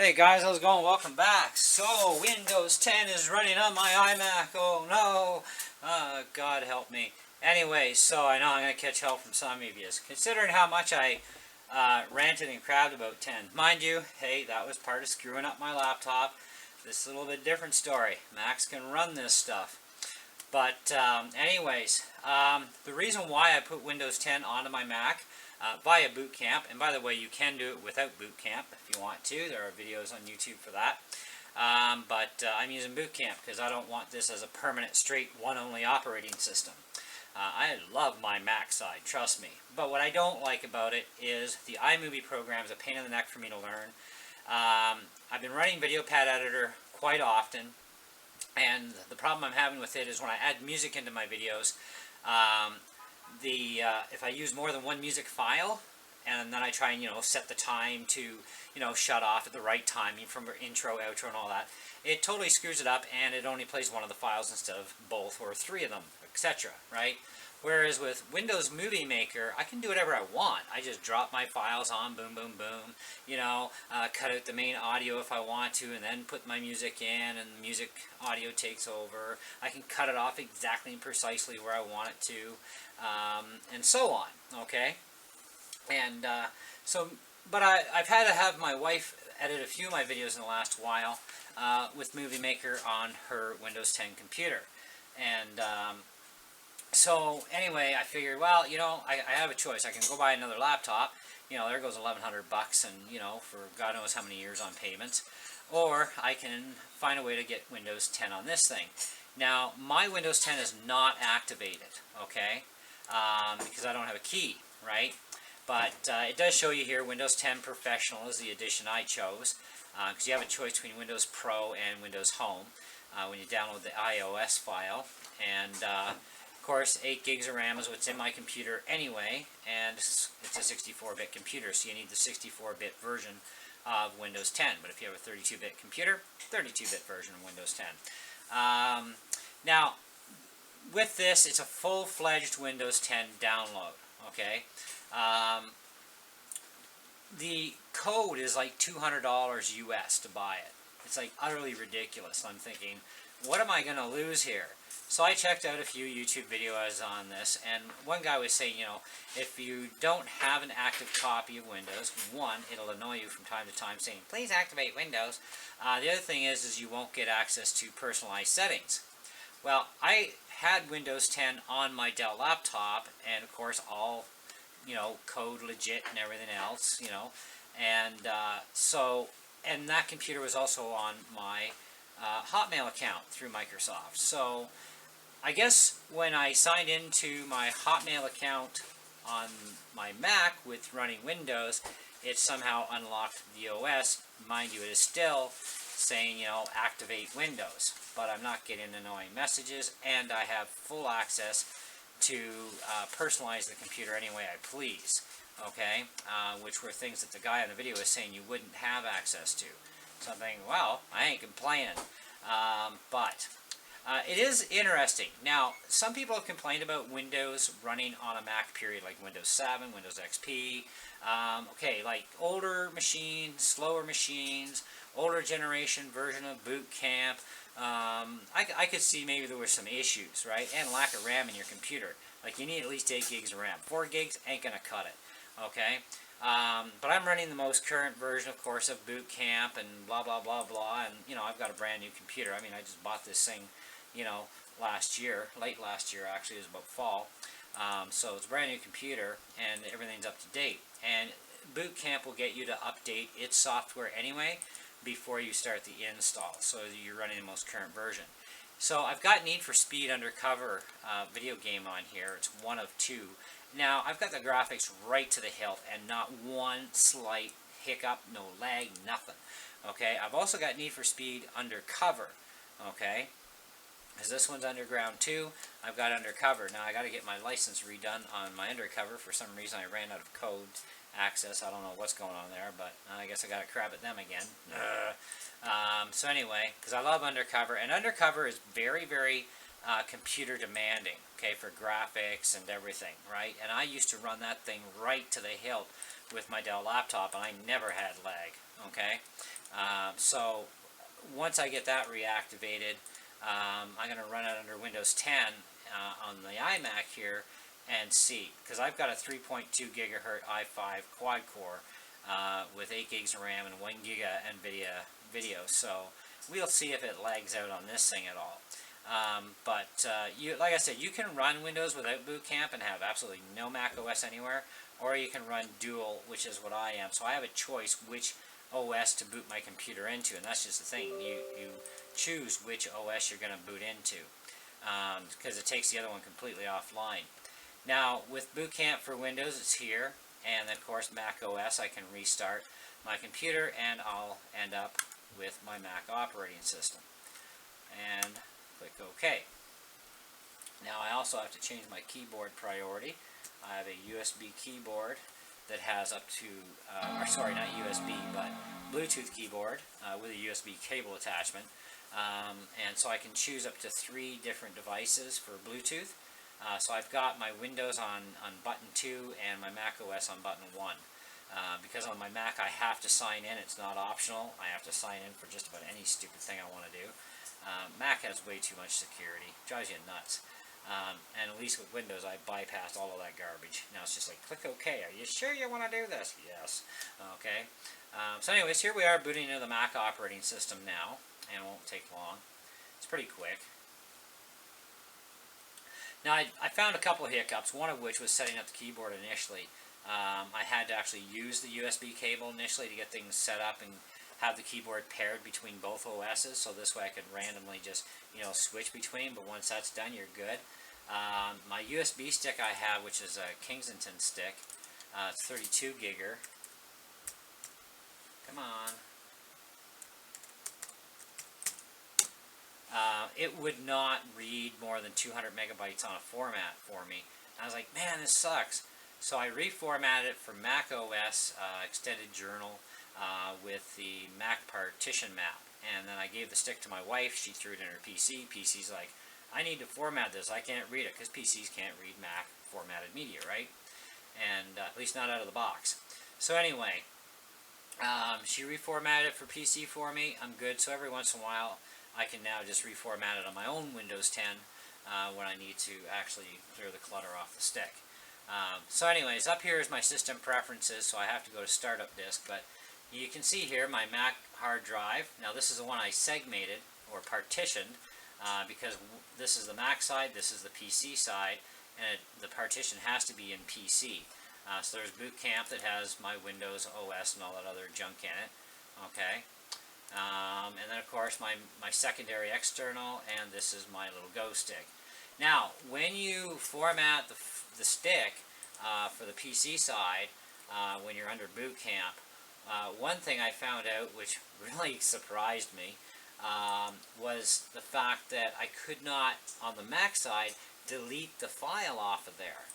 Hey guys, how's it going? Welcome back. So, Windows 10 is running on my iMac. Oh no! God help me. Anyway, so I know I'm going to catch help from some of you. Considering how much I ranted and crabbed about 10. Mind you, hey, that was part of screwing up my laptop. This is a little bit different story. Macs can run this stuff. But anyways, the reason why I put Windows 10 onto my Mac via Boot Camp, and by the way, you can do it without Boot Camp if you want to. There are videos on YouTube for that. But I'm using Boot Camp because I don't want this as a permanent straight one-only operating system. I love my Mac side, trust me. But what I don't like about it is the iMovie program is a pain in the neck for me to learn. I've been running VideoPad Editor quite often. And the problem I'm having with it is when I add music into my videos, if I use more than one music file, and then I try and set the time to shut off at the right timing from intro, outro, and all that, it totally screws it up, and it only plays one of the files instead of both or three of them, etc. Right? Whereas with Windows Movie Maker, I can do whatever I want. I just drop my files on, boom, boom, boom, cut out the main audio if I want to, and then put my music in, and the music audio takes over. I can cut it off exactly and precisely where I want it to, and so on, okay? And but I've had to have my wife edit a few of my videos in the last while with Movie Maker on her Windows 10 computer. And so anyway, I figured, well, I have a choice. I can go buy another laptop. There goes $1,100, and for God knows how many years on payments. Or I can find a way to get Windows 10 on this thing. Now, my Windows 10 is not activated, okay? Because I don't have a key, right? But it does show you here, Windows 10 Professional is the edition I chose. Because you have a choice between Windows Pro and Windows Home when you download the iOS file. And of course, 8 gigs of RAM is what's in my computer anyway, and it's a 64-bit computer, so you need the 64-bit version of Windows 10. But if you have a 32-bit computer, 32-bit version of Windows 10. Now, with this, it's a full-fledged Windows 10 download, okay? The code is like $200 US to buy it. It's like utterly ridiculous. I'm thinking, what am I going to lose here? So I checked out a few YouTube videos on this, and one guy was saying, if you don't have an active copy of Windows, one, it'll annoy you from time to time saying, please activate Windows. The other thing is you won't get access to personalized settings. Well, I had Windows 10 on my Dell laptop, and of course all, code legit and everything else, and and that computer was also on my Hotmail account through Microsoft. So I guess when I signed into my Hotmail account on my Mac with running Windows, it somehow unlocked the OS. Mind you, it is still saying, activate Windows, but I'm not getting annoying messages, and I have full access to personalize the computer any way I please, okay? Which were things that the guy on the video was saying you wouldn't have access to. So I'm thinking, well, I ain't complaining, but it is interesting. Now, some people have complained about Windows running on a Mac period, like Windows 7, Windows XP. Okay, like older machines, slower machines, older generation version of Boot Camp. I could see maybe there were some issues, right? And lack of RAM in your computer. Like, you need at least 8 gigs of RAM. 4 gigs ain't going to cut it, okay? But I'm running the most current version, of course, of Boot Camp and blah, blah, blah, blah. And, I've got a brand new computer. I mean, I just bought this thing, last year. Late last year, actually. It was about fall. So it's a brand new computer, and everything's up to date. And Boot Camp will get you to update its software anyway before you start the install, so you're running the most current version. So I've got Need for Speed Undercover video game on here. It's one of two. Now, I've got the graphics right to the hilt, and not one slight hiccup, no lag, nothing. Okay, I've also got Need for Speed Undercover, okay? Because this one's Underground 2, I've got Undercover. Now, I got to get my license redone on my Undercover. For some reason, I ran out of code access. I don't know what's going on there, but I guess I got to crab at them again. So anyway, because I love Undercover, and Undercover is very, very computer demanding, okay, for graphics and everything, right? And I used to run that thing right to the hilt with my Dell laptop, and I never had lag, okay? So once I get that reactivated, I'm going to run it under Windows 10 on the iMac here and see, because I've got a 3.2 gigahertz i5 quad core with 8 gigs of RAM and 1 giga NVIDIA video, so we'll see if it lags out on this thing at all. Like I said, you can run Windows without Boot Camp and have absolutely no Mac OS anywhere, or you can run dual, which is what I am. So I have a choice which OS to boot my computer into, and that's just the thing. You choose which OS you're going to boot into, because it takes the other one completely offline. Now, with Boot Camp for Windows, it's here, and of course Mac OS, I can restart my computer, and I'll end up with my Mac operating system. And click OK. Now I also have to change my keyboard priority. I have a USB keyboard that has up to, or sorry, not USB, but Bluetooth keyboard with a USB cable attachment. And so I can choose up to 3 different devices for Bluetooth. So I've got my Windows on button 2 and my Mac OS on button 1. Because on my Mac I have to sign in, it's not optional. I have to sign in for just about any stupid thing I want to do. Mac has way too much security, drives you nuts. And at least with Windows I bypassed all of that garbage. Now it's just like, click OK, are you sure you want to do this? Yes. Okay. So anyways, here we are booting into the Mac operating system now, and it won't take long. It's pretty quick. Now I found a couple of hiccups, one of which was setting up the keyboard initially. I had to actually use the USB cable initially to get things set up and have the keyboard paired between both OSs, so this way I could randomly just, switch between, but once that's done, you're good. My USB stick I have, which is a Kingston stick, it's 32 gigger. Come on. It would not read more than 200 megabytes on a format for me. And I was like, man, this sucks. So I reformatted it for Mac OS Extended Journal with the Mac partition map. And then I gave the stick to my wife. She threw it in her PC. PC's like, I need to format this. I can't read it, because PCs can't read Mac formatted media, right? And at least not out of the box. So anyway, she reformatted it for PC for me. I'm good. So every once in a while, I can now just reformat it on my own Windows 10 when I need to actually clear the clutter off the stick. So anyways, up here is my system preferences, so I have to go to startup disk, but you can see here my Mac hard drive. Now this is the one I segmented or partitioned because this is the Mac side, this is the PC side, and the partition has to be in PC. So there's Boot Camp that has my Windows OS and all that other junk in it. Okay. And then of course my secondary external, and this is my little Go stick. Now when you format the stick for the PC side, when you're under Boot Camp, one thing I found out which really surprised me was the fact that I could not, on the Mac side, delete the file off of there.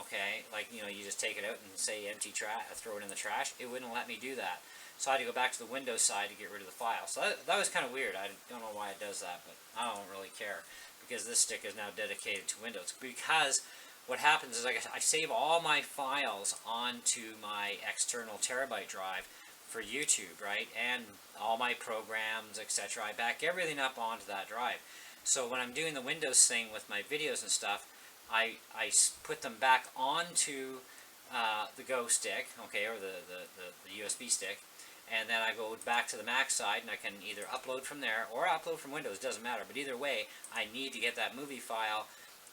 Okay, like, you just take it out and say empty trash, throw it in the trash. It wouldn't let me do that. So I had to go back to the Windows side to get rid of the file. So that was kind of weird. I don't know why it does that, but I don't really care, because this stick is now dedicated to Windows. Because what happens is I save all my files onto my external terabyte drive for YouTube, right? And all my programs, etc. I back everything up onto that drive. So when I'm doing the Windows thing with my videos and stuff, I put them back onto the Go stick, okay, or the USB stick, and then I go back to the Mac side, and I can either upload from there or upload from Windows, doesn't matter. But either way, I need to get that movie file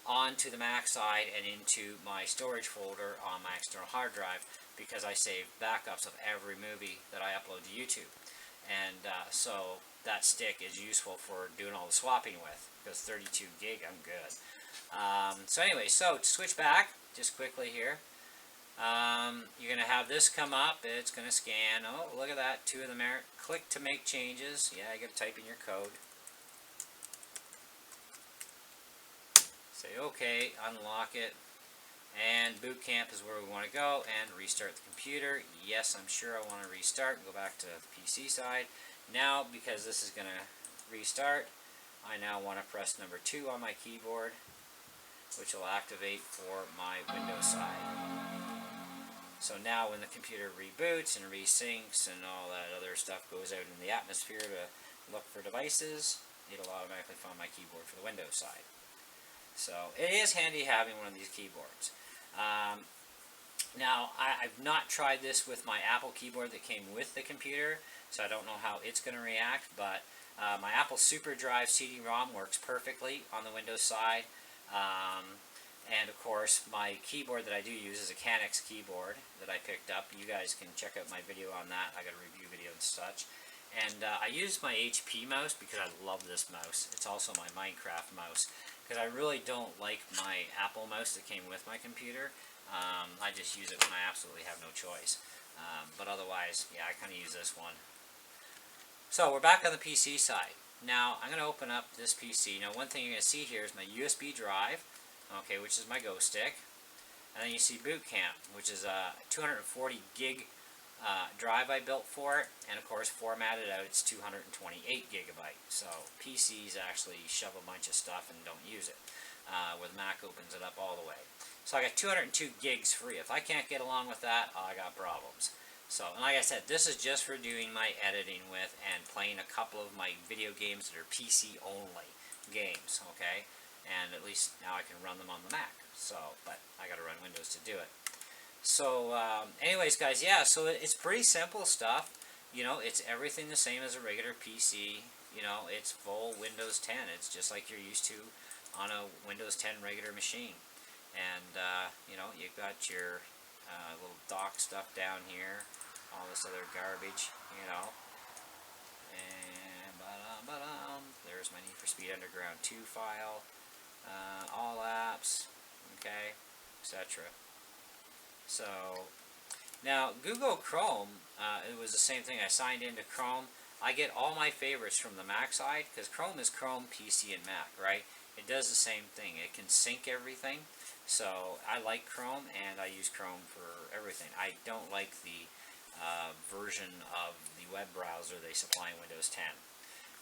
onto the Mac side and into my storage folder on my external hard drive, because I save backups of every movie that I upload to YouTube. And so that stick is useful for doing all the swapping with, because 32 gig, I'm good. So anyway, so to switch back, just quickly here, you're going to have this come up. It's going to scan. Oh, look at that. 2 of them there. Click to make changes. Yeah, you got to type in your code. Say OK, unlock it. And Boot Camp is where we want to go, and restart the computer. Yes, I'm sure I want to restart and go back to the PC side. Now, because this is going to restart, I now want to press number 2 on my keyboard, which will activate for my Windows side. So now when the computer reboots and resyncs and all that other stuff goes out in the atmosphere to look for devices, it'll automatically find my keyboard for the Windows side. So it is handy having one of these keyboards. Now, I've not tried this with my Apple keyboard that came with the computer, so I don't know how it's going to react, but my Apple SuperDrive CD-ROM works perfectly on the Windows side. And of course, my keyboard that I do use is a Canex keyboard that I picked up. You guys can check out my video on that. I got a review video and such. And I use my HP mouse because I love this mouse. It's also my Minecraft mouse, because I really don't like my Apple mouse that came with my computer. I just use it when I absolutely have no choice. But otherwise, yeah, I kind of use this one. So we're back on the PC side. Now I'm going to open up this PC. Now one thing you're going to see here is my USB drive, okay, which is my Go stick. And then you see Boot Camp, which is a 240 gig drive I built for it, and of course formatted out it's 228 gigabyte. So PCs actually shove a bunch of stuff and don't use it, where the Mac opens it up all the way. So I got 202 gigs free. If I can't get along with that, I got problems. So, and like I said, this is just for doing my editing with and playing a couple of my video games that are PC only games, okay? And at least now I can run them on the Mac. So, but I got to run Windows to do it. So, anyways, guys, yeah, so it's pretty simple stuff. You know, it's everything the same as a regular PC. You know, it's full Windows 10. It's just like you're used to on a Windows 10 regular machine. And, you know, you've got your little dock stuff down here, all this other garbage, you know. And, there's my Need for Speed Underground 2 file, all apps, okay, etc. So, now Google Chrome, it was the same thing. I signed into Chrome. I get all my favorites from the Mac side, because Chrome is Chrome, PC, and Mac, right? It does the same thing. It can sync everything. So I like Chrome, and I use Chrome for everything. I don't like the version of the web browser they supply in Windows 10.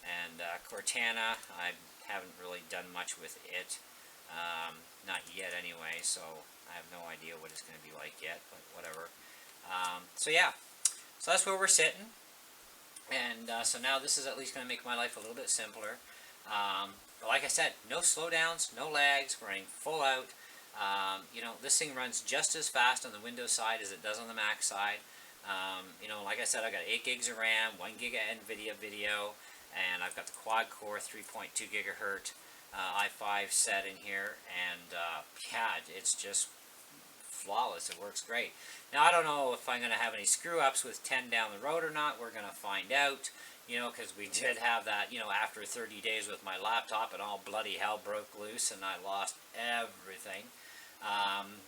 And Cortana, I haven't really done much with it. Not yet anyway, so I have no idea what it's going to be like yet, but whatever. So yeah, so that's where we're sitting. And so now this is at least going to make my life a little bit simpler. But like I said, no slowdowns, no lags, running full out. You know, this thing runs just as fast on the Windows side as it does on the Mac side. You know, like I said, I got 8 gigs of RAM, 1 gig of NVIDIA video, and I've got the quad-core 3.2 gigahertz i5 set in here, and yeah, it's just flawless. It works great. Now, I don't know if I'm going to have any screw-ups with 10 down the road or not. We're going to find out, you know, because we did have that, you know, after 30 days with my laptop, and all bloody hell broke loose, and I lost everything.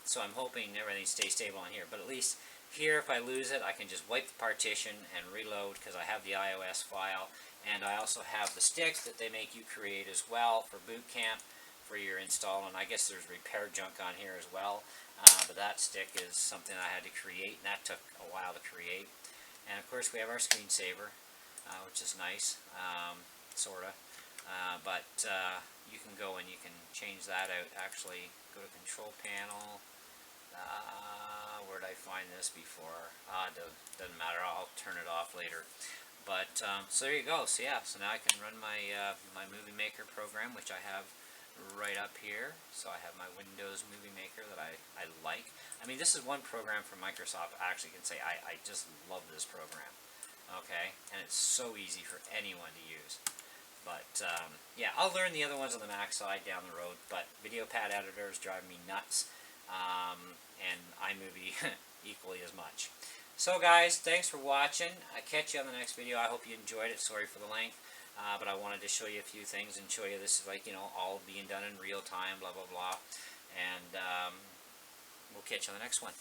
So I'm hoping everything stays stable on here. But at least here, if I lose it, I can just wipe the partition and reload, because I have the iOS file. And I also have the stick that they make you create as well for Boot Camp for your install. And I guess there's repair junk on here as well. But that stick is something I had to create, and that took a while to create. And of course we have our screensaver, which is nice, sorta. But you can go and you can change that out. Actually, go to Control Panel. Where did I find this before? Doesn't matter. I'll turn it off later. But so there you go. So yeah, so now I can run my my Movie Maker program, which I have right up here. So I have my Windows Movie Maker that I like. I mean, this is one program from Microsoft I actually can say I just love this program. Okay, and it's so easy for anyone to use. But yeah, I'll learn the other ones on the Mac side down the road. But VideoPad Editor is driving me nuts, and iMovie equally as much. So guys, thanks for watching. I'll catch you on the next video. I hope you enjoyed it. Sorry for the length. But I wanted to show you a few things and show you this is like, you know, all being done in real time, blah, blah, blah. And we'll catch you on the next one.